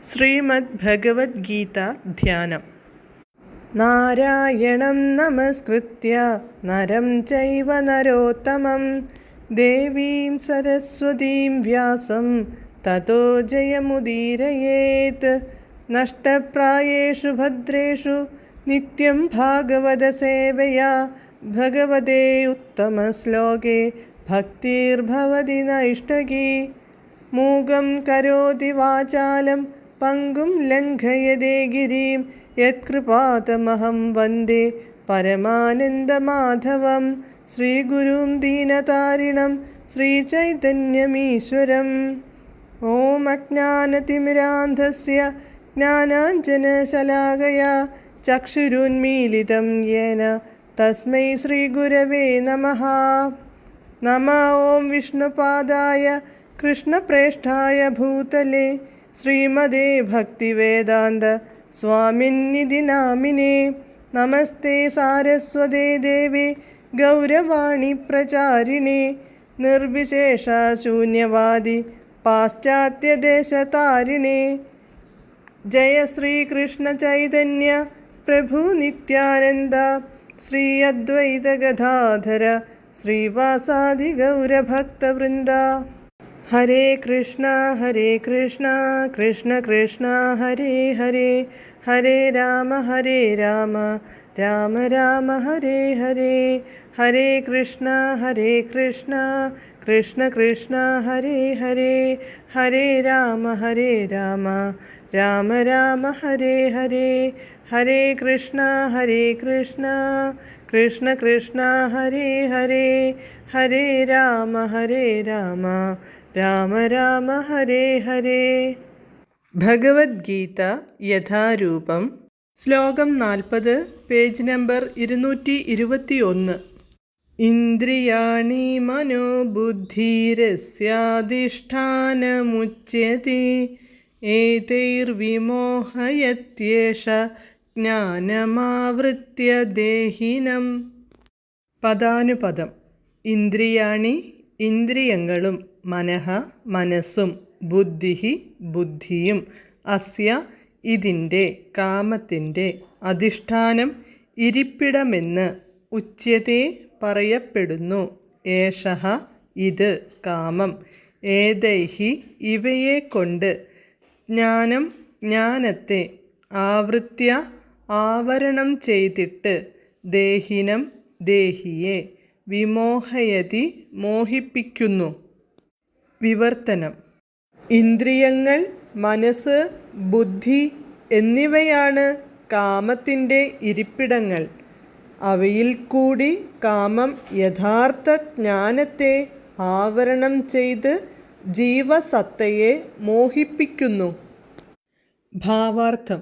ശ്രീമദ് ഭഗവത്ഗീത ധ്യാനം. നാരായണം നമസ്കൃത്യ നരം ചൈവ നരോത്തമം ദേവീം സരസ്വതീം വ്യാസം തതോ ജയമുദീരയേത്. നഷ്ടപ്രായേഷു ഭദ്രേഷു നിത്യം ഭാഗവത സേവയാ ഭഗവതേ ഉത്തമശ്ലോകേ ഭക്തിർഭവതി നൈഷ്ടകീ. മൂകം കരോതി വാചാലം പങ്കും ലംഘയതേ ഗിരിം യത്കൃപാതമഹം വന്ദേ പരമാനന്ദമാധവം. ശ്രീഗുരും ദീനതാരിണം ശ്രീചൈതന്യമീശ്വരം. ഓം അജ്ഞാനതിമിരാന്ധസ്യ ജ്ഞാനാഞ്ജനശലാകയാ ചക്ഷുരുന്മീലിതം യേന തസ്മൈ ശ്രീഗുരവേ നമഃ. നമഃ ഓം വിഷ്ണുപാദായ കൃഷ്ണപ്രേഷ്ഠായ ഭൂതലേ ശ്രീമദേ ഭക്തിവേദാന്ത സ്വാമിന്നിധി നാമിനേ. നമസ്തേ സാരസ്വതേ ദേവേ ഗൗരവാണി പ്രചാരിണേ നിർവിശേഷ ശൂന്യവാദി പാശ്ചാത്യദേശതാരിണേ. ജയ ശ്രീകൃഷ്ണ ചൈതന്യ പ്രഭു നിത്യാനന്ദ ശ്രീ അദ്വൈത ഗദാധര ശ്രീവാസാദി ഗൗരഭക്തവൃന്ദ. ഹരേ കൃഷ്ണ കൃഷ്ണ കൃഷ്ണ ഹരേ ഹരേ, ഹരേ രാമ രാമ രാമ ഹരേ ഹരേ. ഹരേ കൃഷ്ണ കൃഷ്ണ കൃഷ്ണ ഹരേ ഹരേ, ഹരേ രാമ രാമ രാമ ഹരേ ഹരേ. ഹരേ കൃഷ്ണ കൃഷ്ണ ഹരേ ഹരേ, ഹരേ രാമ രാമ ഹരേ ഹരേ. ഭഗവത്ഗീത യഥാരൂപം. ശ്ലോകം 40, പേജ് നമ്പർ 221. ഇന്ദ്രിയാണി മനോബുദ്ധിരസ്യാധിഷ്ഠാനമുച്യത്തെ ഏതൈർവിമോഹയത്യേഷ ജ്ഞാനമാവൃത്യ ദേഹിനം. പദാനുപദം. ഇന്ദ്രിയാണി ഇന്ദ്രിയങ്ങളും, മനഃ മനസ്സും, ബുദ്ധിഹി ബുദ്ധിയും, അസ്യ ഇതിൻ്റെ, കാമത്തിൻ്റെ, അധിഷ്ഠാനം ഇരിപ്പിടമെന്ന്, ഉച്യത്തെ പറയപ്പെടുന്നു, ഏഷഃ ഇത്, കാമം, ഏതൈഹി ഇവയെ കൊണ്ട്, ജ്ഞാനം ജ്ഞാനത്തെ, ആവൃത്യ ആവരണം ചെയ്തിട്ട്, ദേഹിനം ദേഹിയെ, വിമോഹയതി മോഹിപ്പിക്കുന്നു. വിവർത്തനം. ഇന്ദ്രിയങ്ങൾ, മനസ്സ്, ബുദ്ധി എന്നിവയാണ് കാമത്തിൻ്റെ ഇരിപ്പിടങ്ങൾ. അവയിൽ കൂടി കാമം യഥാർത്ഥ ജ്ഞാനത്തെ ആവരണം ചെയ്ത് ജീവസത്തയെ മോഹിപ്പിക്കുന്നു. ഭാവാർത്ഥം.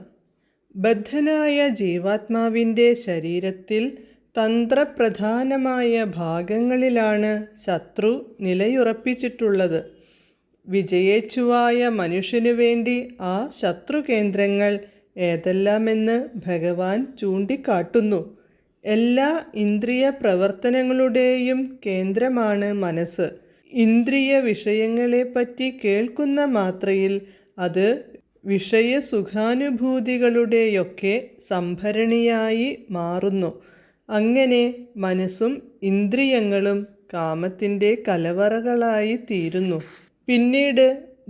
ബദ്ധനായ ജീവാത്മാവിൻ്റെ ശരീരത്തിൽ തന്ത്രപ്രധാനമായ ഭാഗങ്ങളിലാണ് ശത്രു നിലയുറപ്പിച്ചിട്ടുള്ളത്. വിജയേച്ഛുവായ മനുഷ്യനു വേണ്ടി ആ ശത്രുകേന്ദ്രങ്ങൾ ഏതെല്ലാമെന്ന് ഭഗവാൻ ചൂണ്ടിക്കാട്ടുന്നു. എല്ലാ ഇന്ദ്രിയ പ്രവർത്തനങ്ങളുടെയും കേന്ദ്രമാണ് മനസ്സ്. ഇന്ദ്രിയ വിഷയങ്ങളെപ്പറ്റി കേൾക്കുന്ന മാത്രയിൽ അത് വിഷയസുഖാനുഭൂതികളുടെയൊക്കെ സംഭരണിയായി മാറുന്നു. അങ്ങനെ മനസ്സും ഇന്ദ്രിയങ്ങളും കാമത്തിൻ്റെ കലവറകളായി തീരുന്നു. പിന്നീട്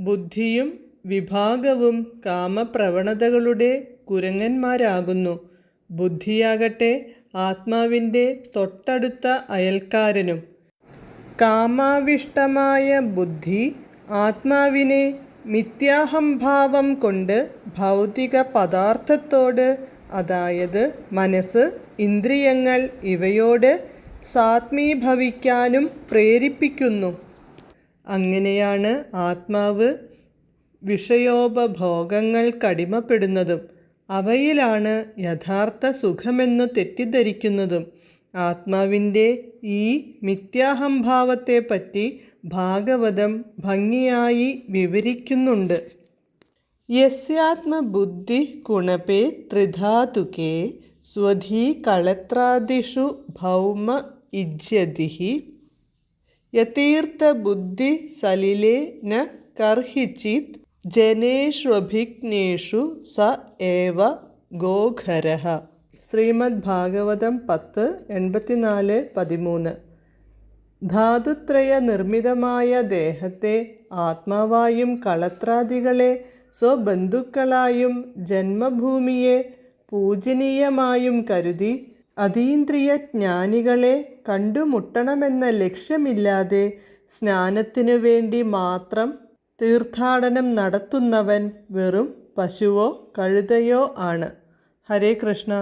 ബുദ്ധിയും വിഭാഗവും കാമപ്രവണതകളുടെ കുരങ്ങന്മാരാകുന്നു. ബുദ്ധിയാകട്ടെ ആത്മാവിൻ്റെ തൊട്ടടുത്ത അയൽക്കാരനും. കാമാവിഷ്ടമായ ബുദ്ധി ആത്മാവിനെ മിഥ്യാഹംഭാവം കൊണ്ട് ഭൗതിക പദാർത്ഥത്തോട്, അതായത് മനസ്സ്, ഇന്ദ്രിയങ്ങൾ ഇവയോട് സാത്മീഭവിക്കാനും പ്രേരിപ്പിക്കുന്നു. അങ്ങനെയാണ് ആത്മാവ് വിഷയോപഭോഗങ്ങൾക്കടിമപ്പെടുന്നതും അവയിലാണ് യഥാർത്ഥ സുഖമെന്നു തെറ്റിദ്ധരിക്കുന്നതും. ആത്മാവിൻ്റെ ഈ മിഥ്യാഹംഭാവത്തെപ്പറ്റി ഭാഗവതം ഭംഗിയായി വിവരിക്കുന്നുണ്ട്. യസ്യാത്മബുദ്ധി കുണപേ ത്രിധാതുകേ സ്വധീ കളത്രാദിഷു ഭൗമ ഇജ്യതിഹി യതീർത്ഥ ബുദ്ധി സലിലേ ന കർഹിച്ചിത് ജനേഷ്വഭിഘ്നേഷു സ ഏവ ഗോഘരഃ. ശ്രീമദ് ഭാഗവതം 10:84-13. ധാതുത്രയ നിർമ്മിതമായ ദേഹത്തെ ആത്മാവായും കളത്രാദികളെ സ്വബന്ധുക്കളായും ജന്മഭൂമിയെ പൂജനീയമായും കരുതി അതീന്ദ്രിയ ജ്ഞാനികളെ കണ്ടുമുട്ടണമെന്ന ലക്ഷ്യമില്ലാതെ സ്നാനത്തിനു വേണ്ടി മാത്രം തീർത്ഥാടനം നടത്തുന്നവൻ വെറും പശുവോ കഴുതയോ ആണ്. ഹരേ കൃഷ്ണ.